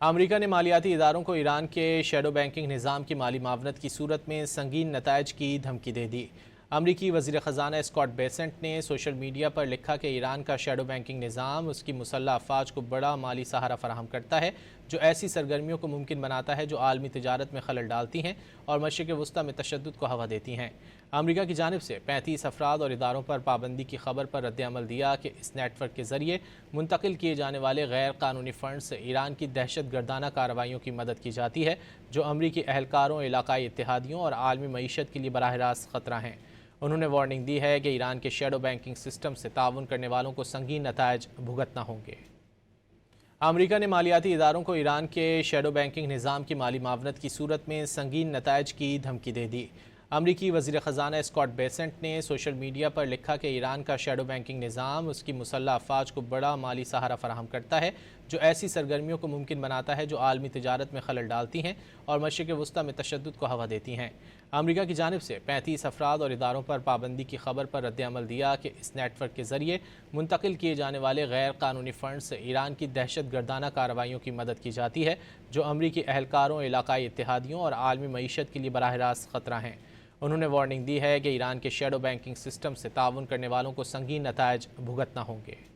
امریکہ نے مالیاتی اداروں کو ایران کے شیڈو بینکنگ نظام کی مالی معاونت کی صورت میں سنگین نتائج کی دھمکی دے دی۔ امریکی وزیر خزانہ اسکاٹ بیسنٹ نے سوشل میڈیا پر لکھا کہ ایران کا شیڈو بینکنگ نظام اس کی مسلح افواج کو بڑا مالی سہارا فراہم کرتا ہے جو ایسی سرگرمیوں کو ممکن بناتا ہے جو عالمی تجارت میں خلل ڈالتی ہیں اور مشرق وسطیٰ میں تشدد کو ہوا دیتی ہیں۔ امریکہ کی جانب سے 35 افراد اور اداروں پر پابندی کی خبر پر رد عمل دیا کہ اس نیٹ ورک کے ذریعے منتقل کیے جانے والے غیر قانونی فنڈز سے ایران کی دہشت گردانہ کارروائیوں کی مدد کی جاتی ہے جو امریکی اہلکاروں، علاقائی اتحادیوں اور عالمی معیشت کے لیے براہ راست خطرہ ہیں۔ انہوں نے وارننگ دی ہے کہ ایران کے شیڈو بینکنگ سسٹم سے تعاون کرنے والوں کو سنگین نتائج بھگتنا ہوں گے۔ امریکہ نے مالیاتی اداروں کو ایران کے شیڈو بینکنگ نظام کی مالی معاونت کی صورت میں سنگین نتائج کی دھمکی دے دی۔ امریکی وزیر خزانہ اسکاٹ بیسنٹ نے سوشل میڈیا پر لکھا کہ ایران کا شیڈو بینکنگ نظام اس کی مسلح افواج کو بڑا مالی سہارا فراہم کرتا ہے جو ایسی سرگرمیوں کو ممکن بناتا ہے جو عالمی تجارت میں خلل ڈالتی ہیں اور مشرق وسطیٰ میں تشدد کو ہوا دیتی ہیں۔ امریکہ کی جانب سے 35 افراد اور اداروں پر پابندی کی خبر پر رد عمل دیا کہ اس نیٹ ورک کے ذریعے منتقل کیے جانے والے غیر قانونی فنڈز سے ایران کی دہشت گردانہ کارروائیوں کی مدد کی جاتی ہے جو امریکی اہلکاروں، علاقائی اتحادیوں اور عالمی معیشت کے لیے براہ راست خطرہ ہیں۔ انہوں نے وارننگ دی ہے کہ ایران کے شیڈو بینکنگ سسٹم سے تعاون کرنے والوں کو سنگین نتائج بھگتنا ہوں گے۔